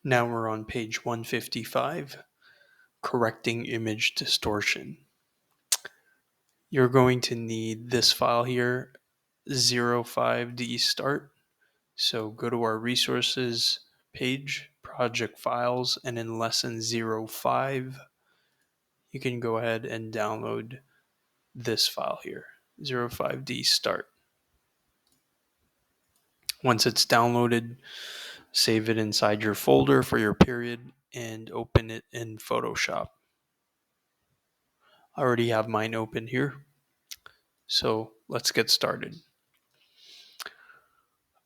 Now we're on page 155, correcting image distortion. You're going to need this file here, 05D start. So go to our resources page, project files, and in lesson 05, you can go ahead and download this file here, 05D start. Once it's downloaded, save it inside your folder for your period and open it in Photoshop. I already have mine open here, so let's get started.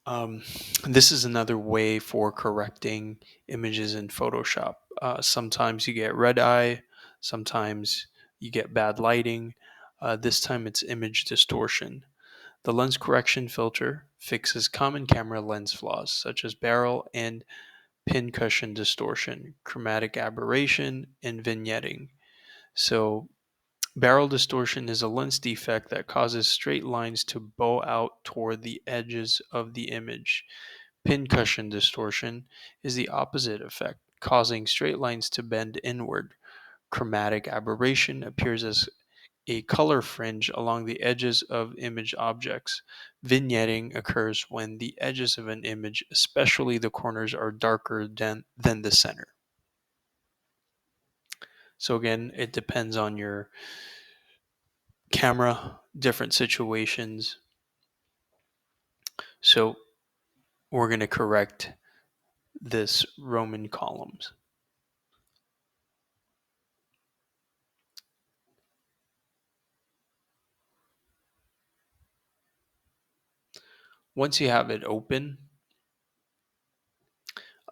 Um, this is another way for correcting images in Photoshop. Sometimes you get red eye, sometimes you get bad lighting. This time it's image distortion. The lens correction filter fixes common camera lens flaws such as barrel and pincushion distortion, chromatic aberration, and vignetting. So barrel distortion is a lens defect that causes straight lines to bow out toward the edges of the image. Pincushion distortion is the opposite effect, causing straight lines to bend inward. Chromatic aberration appears as a color fringe along the edges of image objects. Vignetting occurs when the edges of an image, especially the corners, are darker than the center. So again, it depends on your camera, different situations. So we're going to correct this Roman columns. Once you have it open,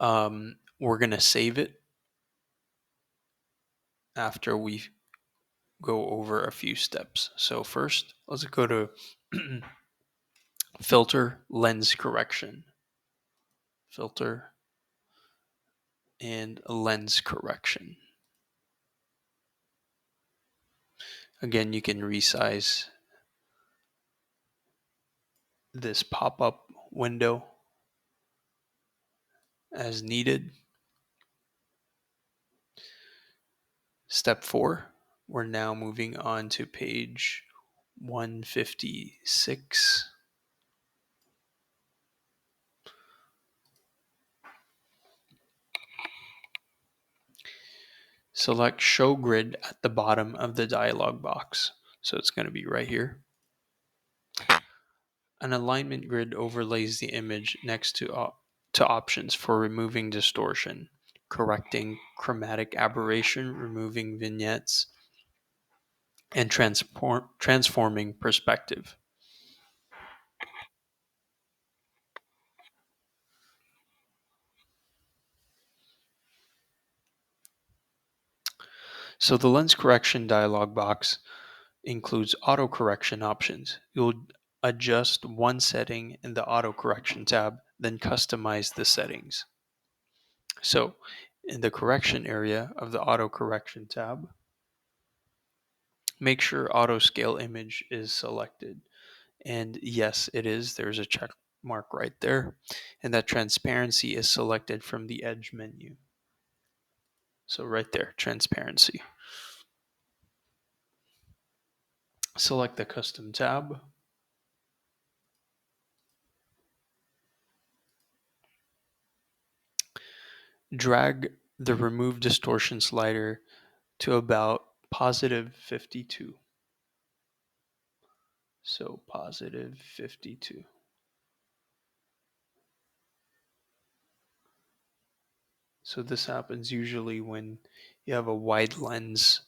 we're going to save it after we go over a few steps. So first, let's go to filter lens correction. Filter and lens correction. Again, you can resize this pop-up window as needed. Step 4, we're now moving on to page 156. Select Show Grid at the bottom of the dialog box. So it's going to be right here. An alignment grid overlays the image next to options for removing distortion, correcting chromatic aberration, removing vignettes, and transforming perspective. So the lens correction dialog box includes auto correction options. You'll adjust one setting in the auto correction tab, then customize the settings. So in the correction area of the auto correction tab, make sure auto scale image is selected. And yes, it is. There's a check mark right there. And that transparency is selected from the edge menu. So right there, transparency. Select the custom tab. Drag the remove distortion slider to about positive 52. So positive 52. So this happens usually when you have a wide lens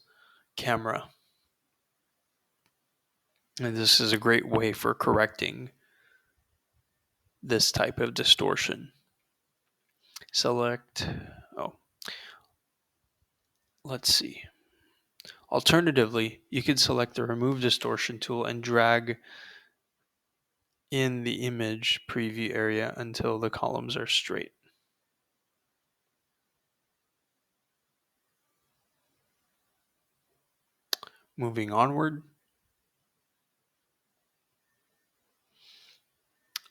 camera. And this is a great way for correcting this type of distortion. Select, let's see. Alternatively, you could select the remove distortion tool and drag in the image preview area until the columns are straight. Moving onward,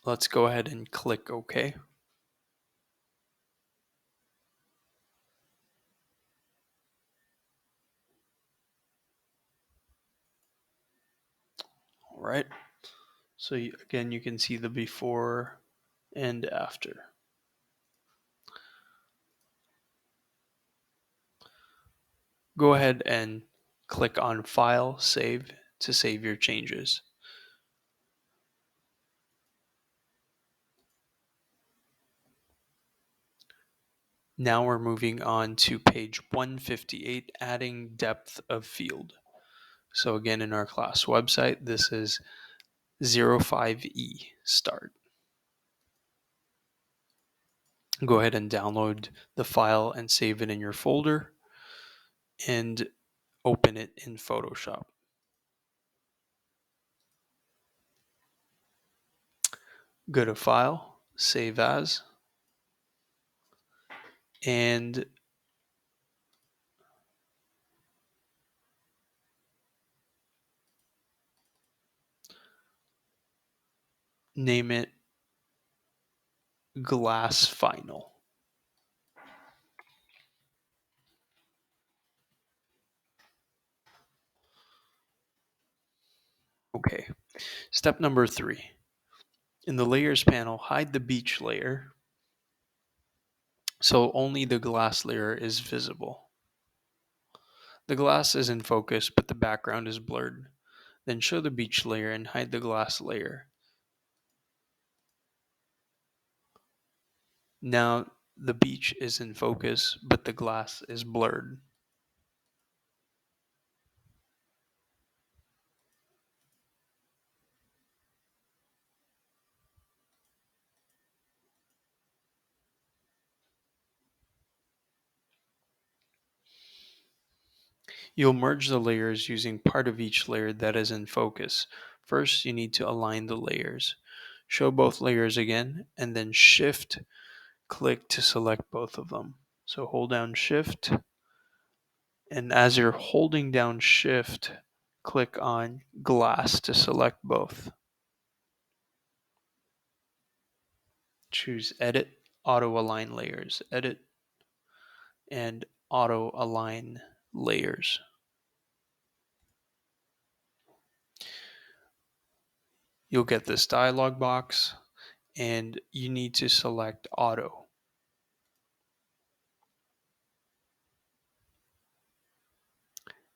let's go ahead and click OK. All right. So again, you can see the before and after. Go ahead and click on File, Save to save your changes. Now we're moving on to page 158, adding depth of field. So again, in our class website, this is 05E start. Go ahead and download the file and save it in your folder and open it in Photoshop. Go to File, Save As, and name it Glass Final. Okay, step number 3. In the Layers panel, hide the beach layer so only the glass layer is visible. The glass is in focus, but the background is blurred. Then show the beach layer and hide the glass layer. Now the beach is in focus, but the glass is blurred. You'll merge the layers using part of each layer that is in focus. First, you need to align the layers. Show both layers again, and then Shift click to select both of them. So hold down Shift, and as you're holding down Shift, click on Glass to select both. Choose Edit, Auto Align Layers, Edit, and Auto Align Layers. You'll get this dialog box, and you need to select Auto.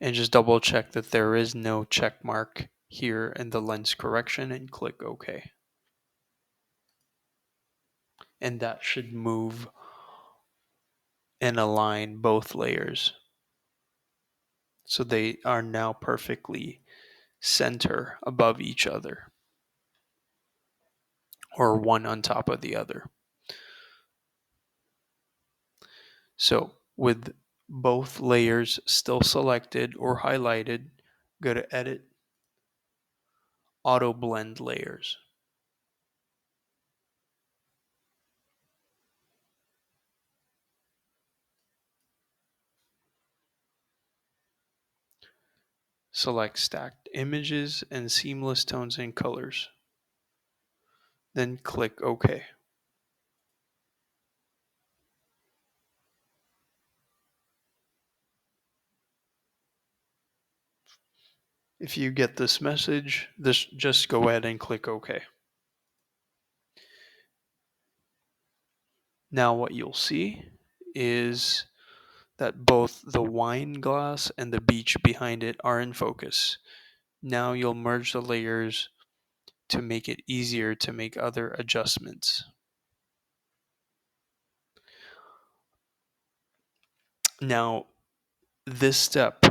And just double check that there is no check mark here in the lens correction and click OK. And that should move and align both layers. So they are now perfectly center above each other, or one on top of the other. So with both layers still selected or highlighted, go to Edit, Auto Blend Layers. Select Stacked Images and Seamless Tones and Colors. Then click OK. If you get this message, just go ahead and click OK. Now what you'll see is that both the wine glass and the beach behind it are in focus. Now you'll merge the layers to make it easier to make other adjustments. Now, this step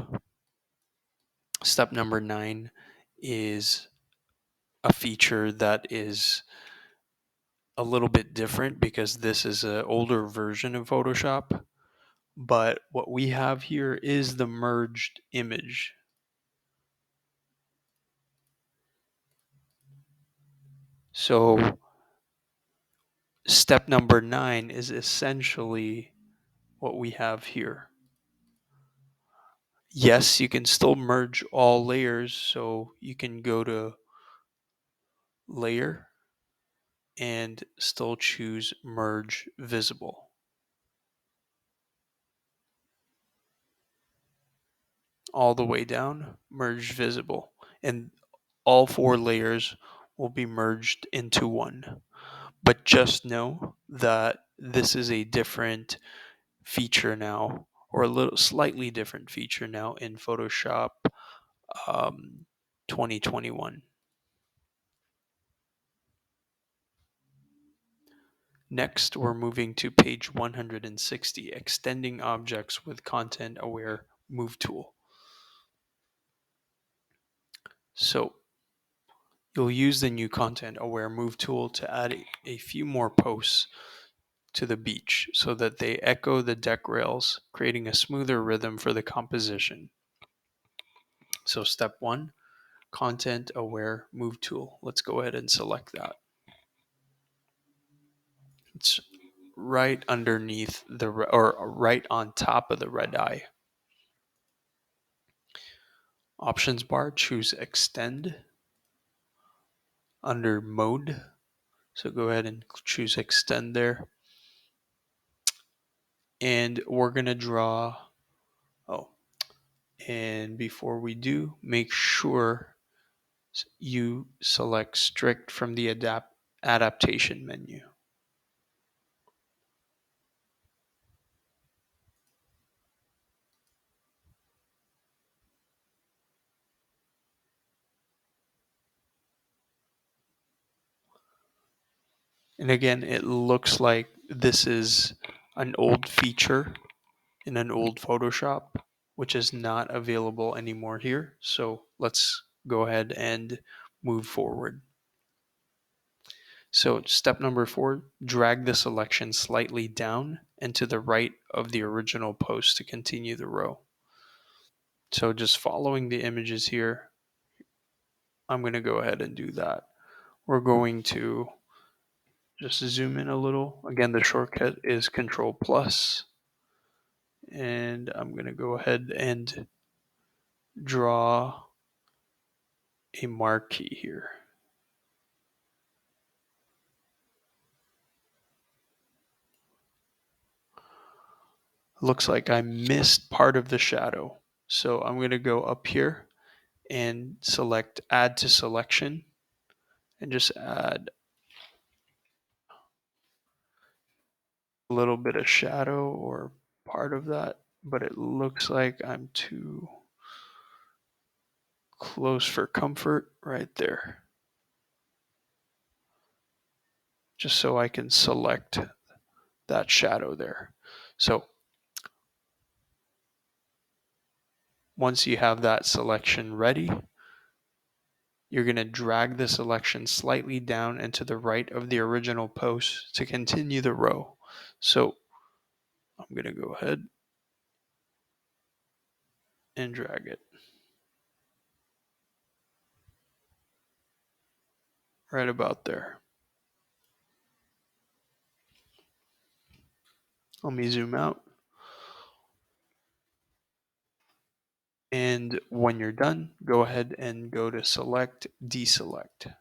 number 9, is a feature that is a little bit different because this is an older version of Photoshop. But what we have here is the merged image. So step number 9 is essentially what we have here. Yes, you can still merge all layers, so you can go to Layer and still choose Merge Visible. All the way down, Merge Visible. And all 4 layers will be merged into one. But just know that this is a different feature now, or a little slightly different feature now in Photoshop um, 2021. Next, we're moving to page 160, extending objects with content-aware move tool. So you'll use the new content-aware move tool to add a few more posts to the beach so that they echo the deck rails, creating a smoother rhythm for the composition. So step 1, content-aware move tool. Let's go ahead and select that. It's right underneath or right on top of the red eye. Options bar, choose extend under mode. So go ahead and choose extend there. And we're going to draw, and before we do, make sure you select strict from the adaptation menu. And again, it looks like this is an old feature in an old Photoshop, which is not available anymore here. So let's go ahead and move forward. So step number 4, drag the selection slightly down and to the right of the original post to continue the row. So just following the images here, I'm going to go ahead and do that. We're going to just zoom in a little. Again, the shortcut is Control Plus. And I'm going to go ahead and draw a marquee here. Looks like I missed part of the shadow. So I'm going to go up here and select Add to Selection and just add a little bit of shadow or part of that, but it looks like I'm too close for comfort right there. Just so I can select that shadow there. So once you have that selection ready, you're going to drag the selection slightly down and to the right of the original post to continue the row. So I'm going to go ahead and drag it right about there. Let me zoom out. And when you're done, go ahead and go to select, deselect.